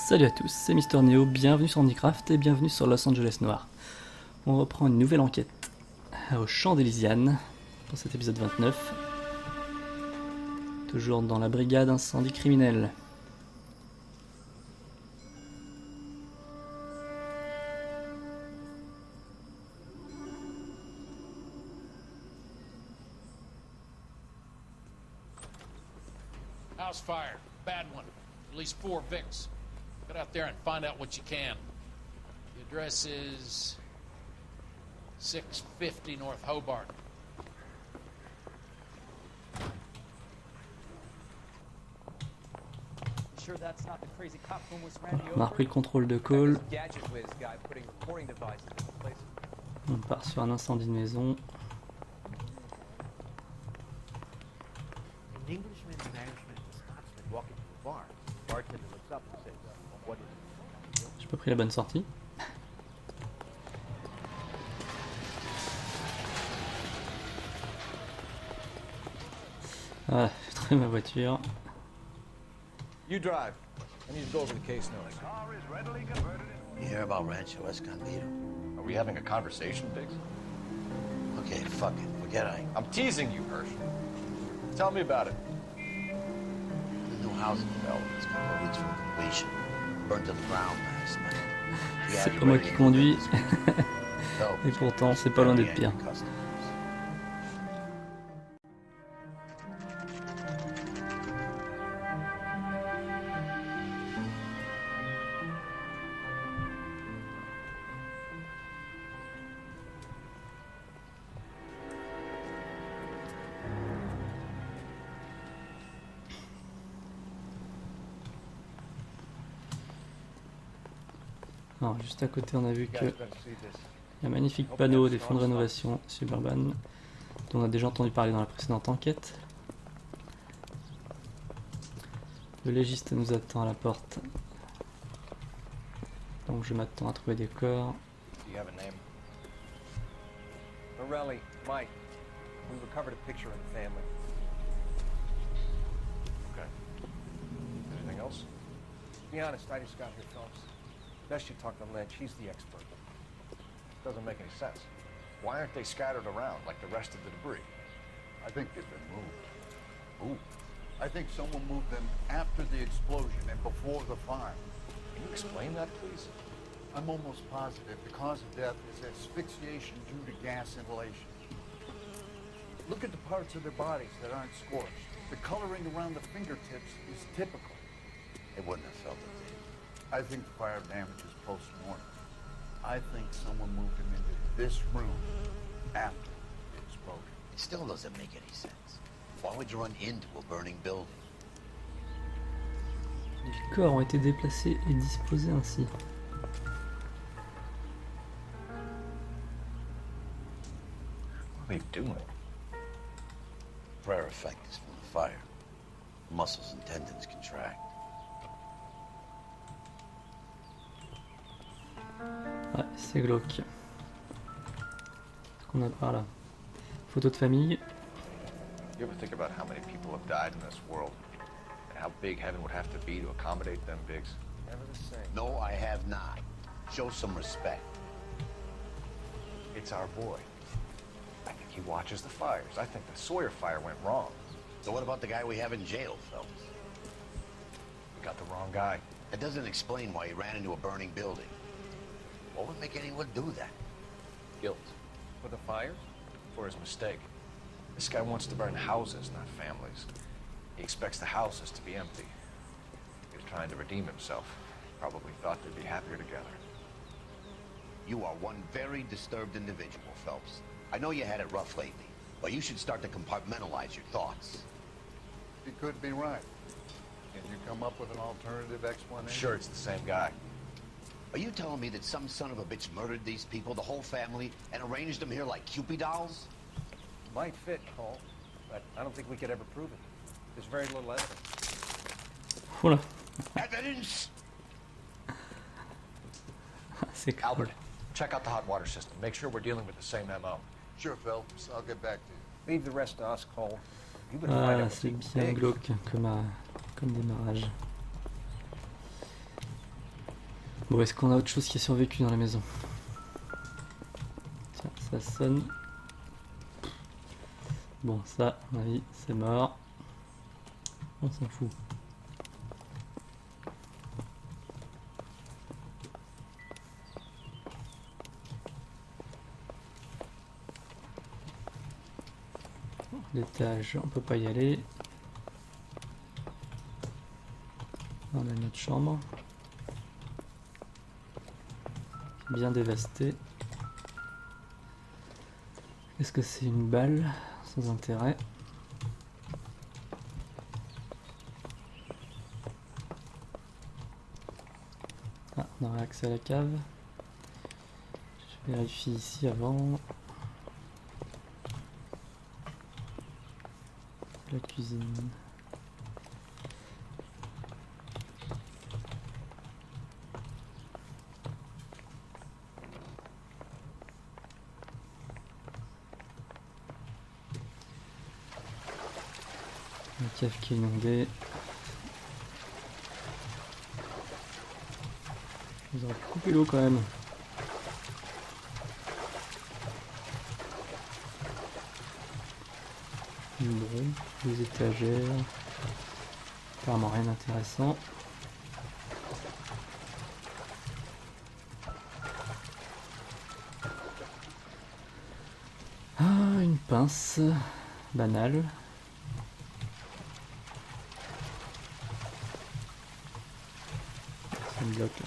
Salut à tous, c'est MrNeho, bienvenue sur Handicraft et bienvenue sur Los Angeles Noire. On reprend une nouvelle enquête aux Champs d'Elysiane pour cet épisode 29. Toujours dans la brigade incendie criminel. House fire, bad one. At least 4 Vicks. Get out there and find out what you can. The address is 650 North Hobart. On a repris le contrôle de call. On part sur un incendie de maison. J'ai pas pris la bonne sortie. Ah, j'ai trouvé ma voiture. You drive. I need to go over the case notes. You hear about Rancho Escondido? Are we having a conversation, Biggs? Okay, fuck it. Forget I'm teasing you, Hirsch. Tell me about it. The new housing development's a couple of weeks from completion. Burned to the ground last night. C'est pas moi qui conduis. Et pourtant, c'est pas loin d'être pire. Alors, juste à côté, on a vu que un magnifique panneau des fonds de rénovation suburban dont on a déjà entendu parler dans la précédente enquête. Le légiste nous attend à la porte, donc je m'attends à trouver des corps. Morelli, Mike. We recovered a picture of the family. Okay. Anything else? To be honest, I just got here, Phillips. Best you talk to Lynch, he's the expert. Doesn't make any sense. Why aren't they scattered around like the rest of the debris? I think they've been moved. Ooh. I think someone moved them after the explosion and before the fire. Can you explain that, please? I'm almost positive the cause of death is asphyxiation due to gas inhalation. Look at the parts of their bodies that aren't scorched. The coloring around the fingertips is typical. They wouldn't have felt it. I think the fire damage is post-mortem. I think someone moved him into this room after the explosion. It still doesn't make any sense. Why would you run into a burning building? Les corps ont été déplacés et disposés ainsi. What are they doing? Prayer effect is from the fire. Muscles and tendons contract. Ouais, c'est glauque. Ce qu'on a par là. Photo de famille. You ever think about how many people have died in this world? And how big heaven would have to be to accommodate them, Biggs? Never the same. No, I have not. Show some respect. It's our boy. I think he watches the fires. I think the Sawyer fire went wrong. So what about the guy we have in jail, Phelps? We got the wrong guy. That doesn't explain why he ran into a burning building. What would make anyone do that? Guilt. For the fires? For his mistake. This guy wants to burn houses, not families. He expects the houses to be empty. He was trying to redeem himself. Probably thought they'd be happier together. You are one very disturbed individual, Phelps. I know you had it rough lately, but you should start to compartmentalize your thoughts. He could be right. Can you come up with an alternative explanation? I'm sure it's the same guy. Are you telling me that some son of a bitch murdered these people, the whole family, and arranged them here like Cupid dolls? Might fit, Cole, but I don't think we could ever prove it. There's very little evidence. Oula. Evidence? C'est cool. Albert, check out the hot water system. Make sure we're dealing with the same MO. Sure, Phelps. I'll get back to you. Leave the rest to us, Cole. You would find Ah, out what's c'est even bien big. glauque comme démarrage. Bon, est-ce qu'on a autre chose qui a survécu dans la maison? Tiens, ça sonne. Bon, ça, à mon avis, c'est mort. On s'en fout. L'étage, on peut pas y aller. On a notre chambre. Bien dévastée. Est-ce que c'est une balle sans intérêt? Ah, on aurait accès à la cave. Je vérifie ici avant. La cuisine. La cave qui est inondée. Ils auraient pu couper l'eau quand même. Bon, les étagères. Apparemment rien d'intéressant. Ah, une pince banale. Ça me bloque là.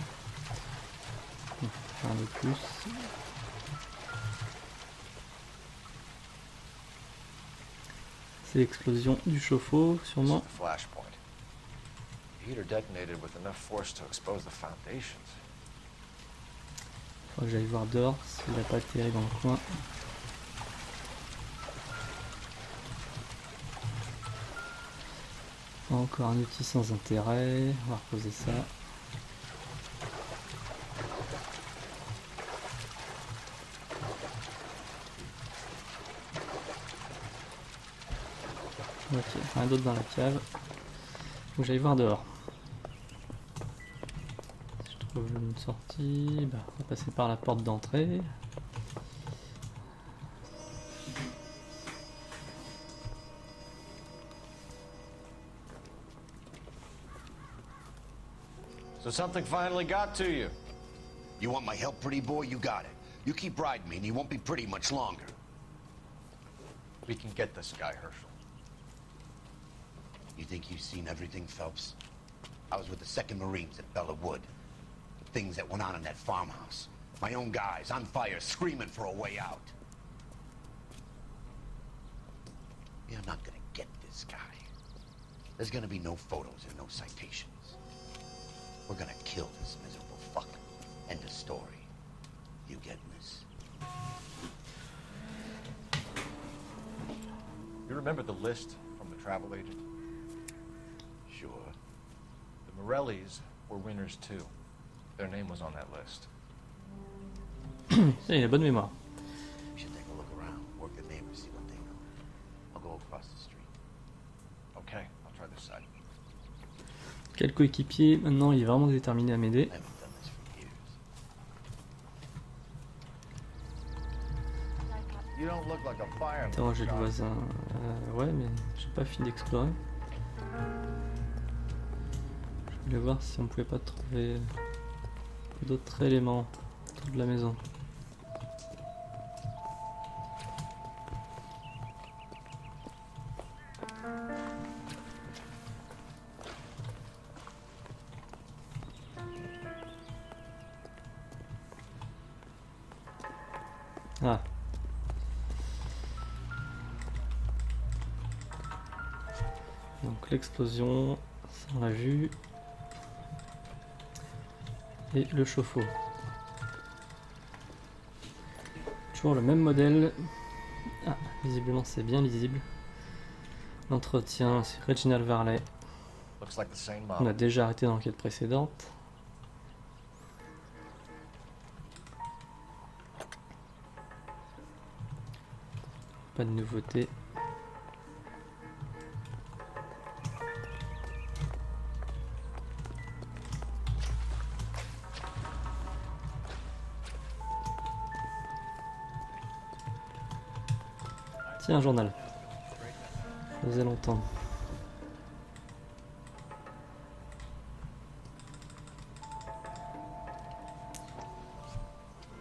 Un de plus. C'est l'explosion du chauffe-eau, sûrement. Flashpoint. The heater detonated with enough force to expose the foundations. Faut que j'aille voir dehors s'il n'a pas atterri dans le coin. Encore un outil sans intérêt. On va reposer ça. Ok, rien d'autre dans la cave. Faut que j'aille voir dehors. Si je trouve une sortie, bah, on va passer par la porte d'entrée. So something finally got to you. You want my help, pretty boy? You got it. You keep riding me and you won't be pretty much longer. We can get this guy, Herschel. You think you've seen everything, Phelps? I was with the 2nd Marines at Bella Wood. The things that went on in that farmhouse. My own guys on fire, screaming for a way out. You're not gonna get this guy. There's gonna be no photos and no citations. We're gonna kill this miserable fuck. End of story. You getting this? You remember the list from the travel agent? Sure. The Morellis were winners too. Their name was on that list. Il a bonne mémoire. We should take a look around, work the neighbors, see what they know. I'll go across the street. Okay, I'll try this side. Quel coéquipier, maintenant il est vraiment déterminé à m'aider. I haven't done this for years. You don't look like a fireman. Interroger le John. voisin. Ouais, mais j'ai pas fini d'explorer. Je voulais voir si on pouvait pas trouver d'autres éléments autour de la maison. Ah. Donc l'explosion, ça on l'a vu. Et le chauffe-eau. Toujours le même modèle. Ah, visiblement c'est bien lisible. L'entretien, c'est Reginald Varley. Looks like the same On a model. déjà arrêté dans l'enquête précédente. Pas de nouveauté. Tiens, un journal. Ça faisait longtemps.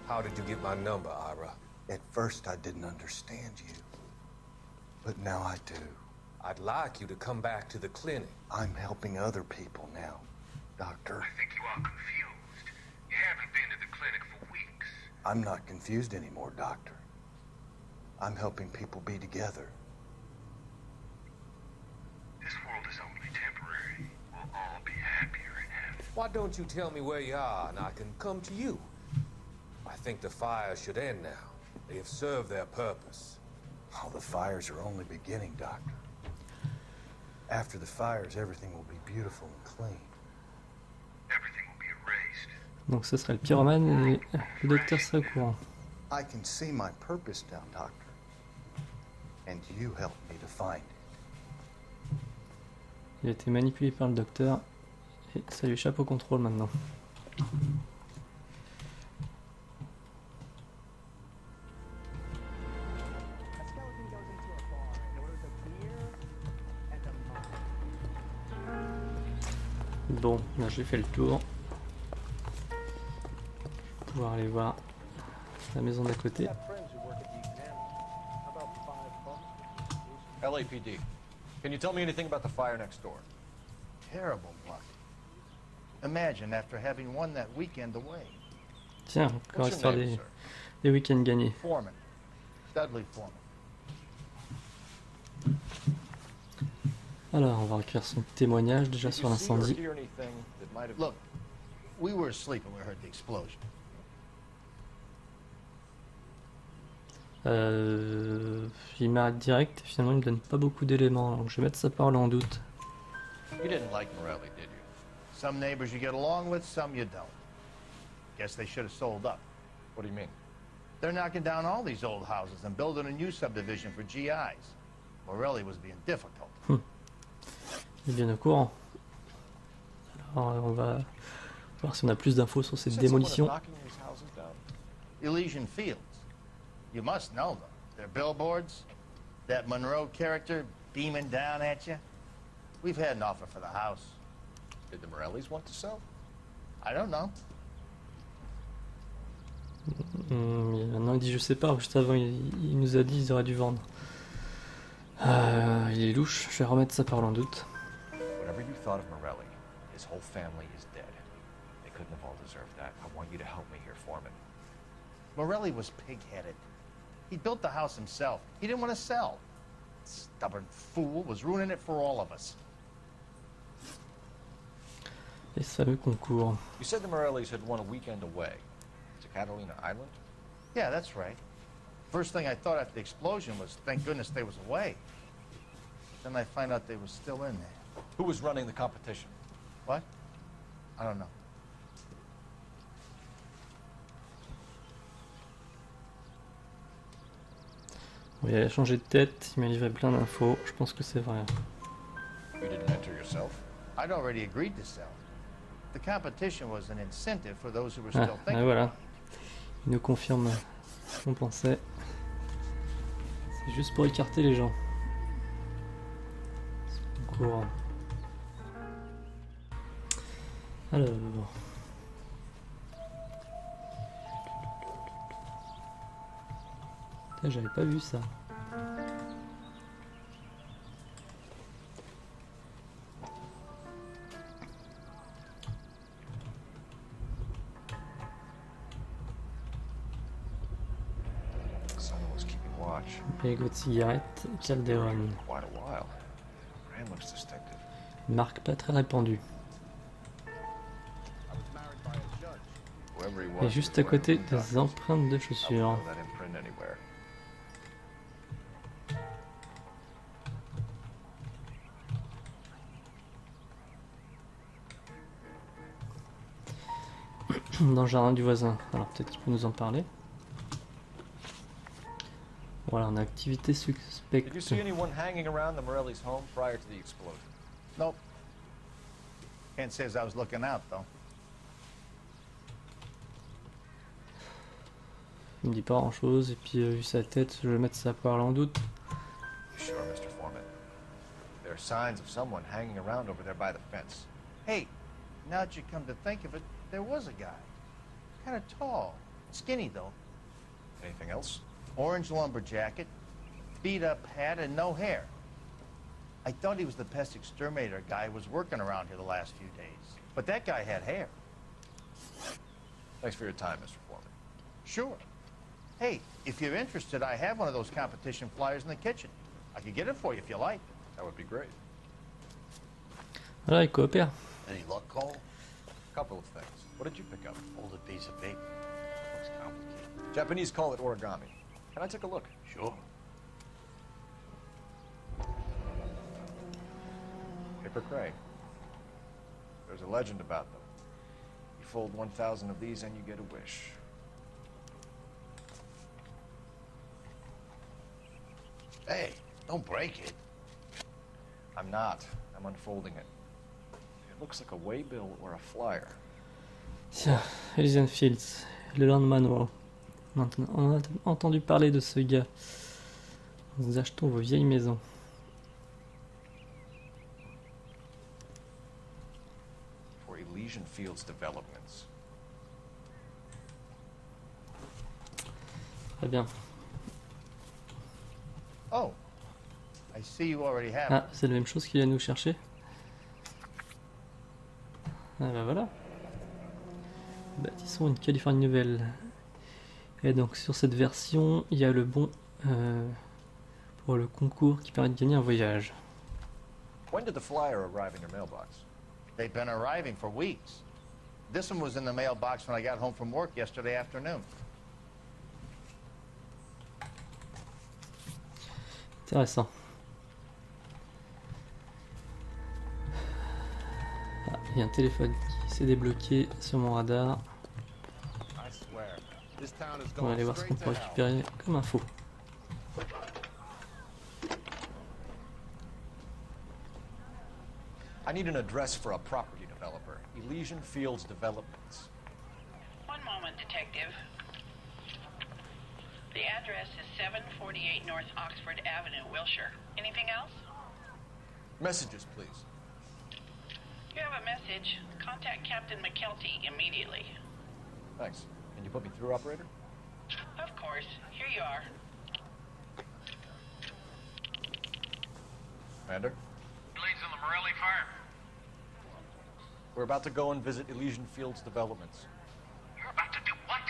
How did you get my number, Ira? At first, I didn't understand you. But now I do. I'd like you to come back to the clinic. I'm helping other people now, Doctor. I think you are confused. You haven't been to the clinic for weeks. I'm not confused anymore, Doctor. I'm helping people be together. This world is only temporary. We'll all be happier in heaven. Why don't you tell me where you are and I can come to you? I think the fires should end now. They have served their purpose. Oh, the fires are only beginning, Doctor. After the fires, everything will be beautiful and clean. Everything will be erased. Donc ce serait le pyromane et le docteur serait au courant. I can see my purpose now, Doctor. And you helped me to find it. Il a été manipulé par le docteur et ça lui échappe au contrôle maintenant. Bon, là j'ai fait le tour. Pour pouvoir aller voir la maison d'à côté. LAPD. Can you tell me anything about the fire next door? Terrible luck. Imagine after having won that weekend away. Tiens, encore What's histoire your name, des, sir? des week-ends gagnés. Foreman. Dudley Foreman. Alors, on va recueillir son témoignage déjà Did sur you see or l'incendie. hear anything that might have- Look, we were asleep when we heard the explosion. Il m'arrête direct et finalement il me donne pas beaucoup d'éléments, donc je vais mettre sa parole en doute. You didn't like Morelli, did you? Some neighbors you get along with, some you don't. Guess they should have sold up. What do you mean? They're knocking down all these old houses and building a new subdivision for GIs. Morelli was being difficult. Il est bien au courant. Alors on va voir si on a plus d'infos sur cette Said someone is démolition. knocking these houses down. Elysian Fields. You must know them. Their billboards, that Monroe character beaming down at you. We've had an offer for the house. Did the Morellis want to sell? I don't know. Maintenant il dit je sais pas, juste avant il nous a dit qu'ils auraient dû vendre. Il est louche, je vais remettre sa parole en doute. Whatever you thought of Morelli, his whole family is dead. They couldn't have all deserved that. I want you to help me here, Foreman. Morelli was pig-headed. He built the house himself. He didn't want to sell. Stubborn fool was ruining it for all of us. Et ce fameux concours. You said the Morellis had won a weekend away to Catalina Island? Yeah, that's right. First thing I thought after the explosion was, thank goodness they was away. Then I find out they was still in there. Who was running the competition? What? I don't know. Bon, il a changé de tête, il m'a livré plein d'infos, je pense que c'est vrai. You didn't enter yourself? I'd already agreed to sell. The competition was an incentive for those who were Ah, still et thinking. voilà. Il nous confirme ce qu'on pensait. C'est juste pour écarter les gens. Ce concours. Alors. Putain, j'avais pas vu ça. Someone was keeping watch. Bégot de cigarette, Calderon. Quite a while. Brand looks distinctive. Marque pas très répandue. Whoever he was, Et juste à côté, he was des empreintes de I chaussures. wouldn't know that imprint anywhere. Dans le jardin du voisin. Alors peut-être qu'il peut nous en parler. Voilà, on a activité Did you suspecte. see anyone hanging around the Morellis' home prior to the explosion? Nope. Can't say as I was looking out, though. Il me dit pas grand chose, et puis vu sa tête, je vais mettre sa parole en doute. Sure, Mr. Foreman. There are signs of someone hanging around over there by the fence. Hey, now that you come to think of it, there was a guy. Kind of tall. Skinny, though. Anything else? Orange lumber jacket, beat-up hat, and no hair. I thought he was the pest exterminator guy who was working around here the last few days. But that guy had hair. Thanks for your time, Mr. Foreman. Sure. Hey, if you're interested, I have one of those competition flyers in the kitchen. I could get it for you if you like. That would be great. Voilà, ils coopèrent. Any luck, Cole? Couple of things. What did you pick up? Folded piece of paper. Looks complicated. Japanese call it origami. Can I take a look? Sure. Paper crane. There's a legend about them. You fold 1,000 of these and you get a wish. Hey, don't break it. I'm not. I'm unfolding it. It looks like a waybill or a flyer. Tiens, Elysian Fields, le lendemain noir. On a entendu parler de ce gars. Nous achetons vos vieilles maisons. For Elysian Fields Developments. Très bien. Oh, I see you already have Ah, it. c'est la même chose qu'il a nous chercher. Ah bah voilà. Bâtissons une Californie nouvelle. Et donc sur cette version, il y a le bon pour le concours qui permet de gagner un voyage. When did the flyer arrive in your mailbox? They've been arriving for weeks. This one was in the mailbox when I got home from work yesterday afternoon. Intéressant. Ah, il y a un téléphone qui s'est débloqué sur mon radar. On va aller voir ce qu'on peut récupérer comme info. I need an address for a property developer. Elysian Fields Developments. One moment, Detective. The address is 748 North Oxford Avenue, Wilshire. Anything else? Messages, please. You have a message. Contact Captain McKelty immediately. Thanks. Can you put me through, operator? Of course. Here you are. Commander? Leads in the Morelli fire. We're about to go and visit Elysian Fields Developments. You're about to do what?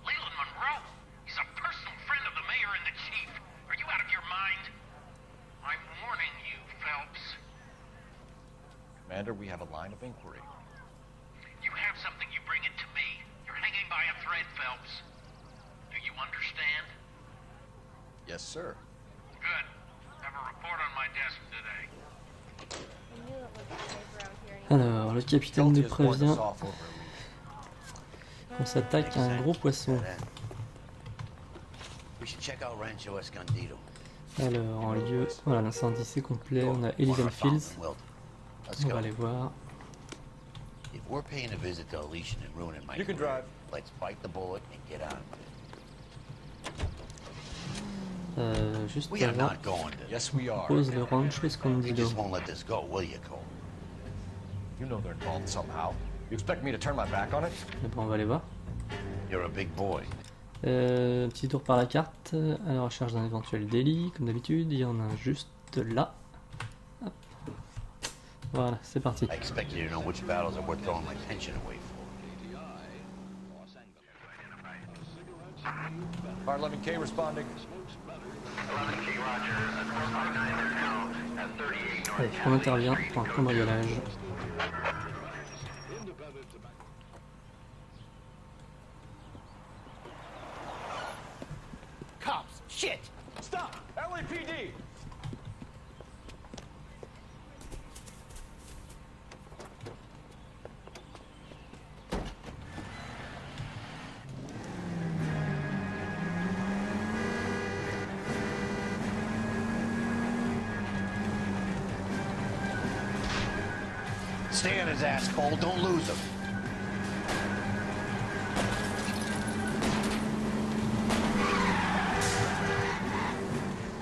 Leland Monroe. He's a personal friend of the mayor and the chief. Are you out of your mind? I'm warning you, Phelps. Commander, we have a line of inquiry. You have something, you bring it to me. You're hanging by a thread, Phelps. Do you understand? Yes, sir. Good. Have a report on my desk today. Alors, le capitaine nous Kelty has warned prévient us off over qu'on s'attaque à un gros poisson. We should check out Rancho Escondido. Alors, en lieu, voilà, l'incendie c'est complet. On a Elysian Fields. Let's On va go. aller voir. If we're paying a visit to Elysian and ruining my You can career, drive. let's bite the bullet and get on with it. Juste We are avant, not going to. Yes, we are. pose le Rancho You Escondido. just won't let this go, will you, Cole? You know they're involved somehow. You expect me to turn my back on it? Mais bon, on va aller voir. You're a big boy. Petit tour par la carte, à la recherche d'un éventuel délit, comme d'habitude, il y en a un juste là. Hop. Voilà, c'est parti. I expect you to know which battles are worth throwing my pension away for. Bar 11K responding. 11K Roger. 459 now at 38 North. Allez, on intervient pour un cambriolage. Cops! Shit! Stop! LAPD! Stay on his ass, Cole. Don't lose him.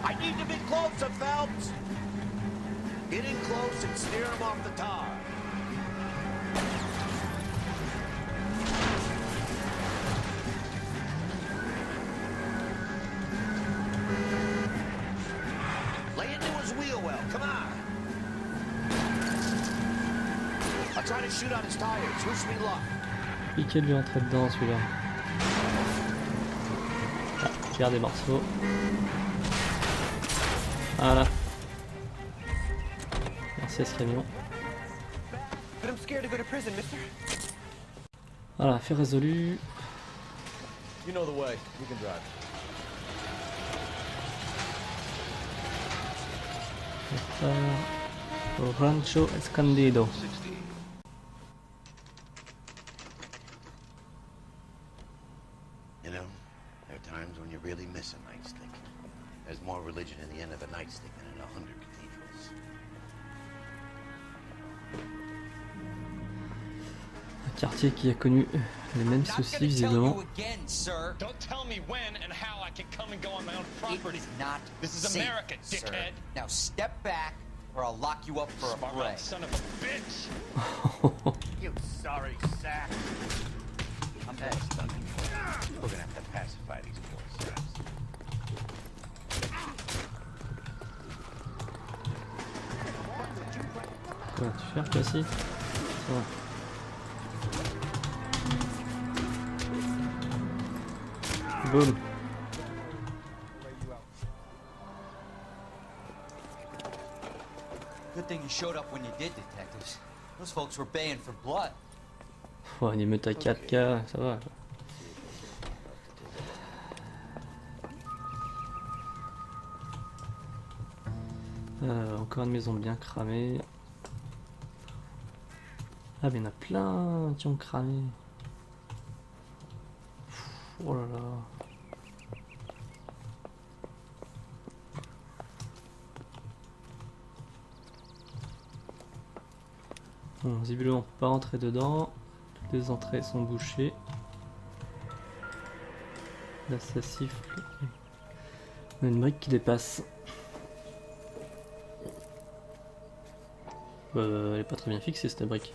I I need to be closer, Phelps. Get in close and steer him off the tar. Lay into his wheel well, come on. I'll try to shoot on his tires. Wish me luck. Piqué de lui entrer dedans celui-là. Ah, je garde des morceaux. Voilà. Merci à ce camion. Voilà, fait résolu. You know the way. You can drive. Au Rancho Escondido. You know, there are times when you really miss a nightstick. There's more religion in the end of a nightstick than in 100 cathedrals. Un quartier qui a connu les mêmes soucis visiblement. Don't tell me when and how I can come and go on my own property. It is not This is safe, America, sir. dickhead. Now step back, or I'll lock you up for a Smart fray. son of a bitch. You sorry sack. I'm dead. We're gonna have to pacify these poor sacks. Quoi, tu cherches là si? Ça va. Boum. Good thing you showed up when you did, detectives. Those folks were baying for blood. Oh, une émeute à 4K, ça va. Encore une maison bien cramée. Ah mais il y en a plein qui ont cramé. Oh là là. Bon, visiblement on peut pas rentrer dedans. Toutes les entrées sont bouchées. Là ça siffle. On a une brique qui dépasse. Elle est pas très bien fixée cette brique.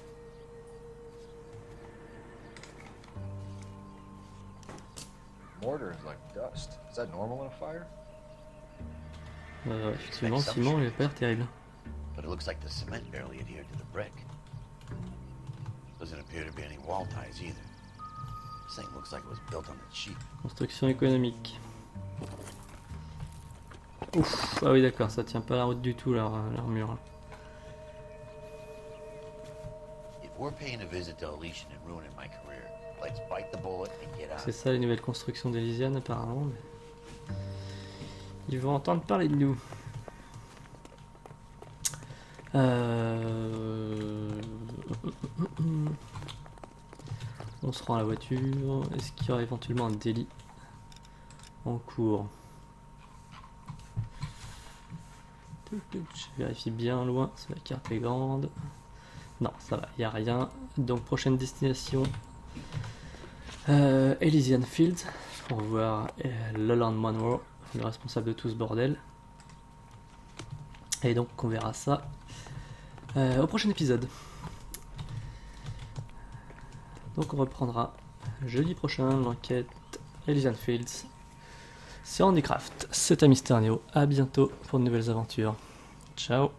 Mortar is like dust. Is that normal in a fire? Effectivement, le ciment il a pas l'air terrible. But it looks like the cement barely adhered to the brick. Doesn't appear to be any wall ties either. This thing looks like it was built on the cheap. Construction économique. Ouf, ah oui d'accord, ça tient pas la route du tout l'armure. If we're paying a visit to Elysian and ruining my career, let's bite the bullet and get out. C'est ça les nouvelles constructions d'Elysian apparemment. Mais... ils vont entendre parler de nous. On se rend à la voiture. Est-ce qu'il y aura éventuellement un délit en cours? Je vérifie bien loin si la carte est grande. Non, ça va, il n'y a rien. Donc prochaine destination Elysian Fields pour voir Leland Monroe, le responsable de tout ce bordel. Et donc on verra ça au prochain épisode. Donc on reprendra jeudi prochain l'enquête Elysian Fields sur Handicraft. C'est à MrNeho. À bientôt pour de nouvelles aventures. Ciao.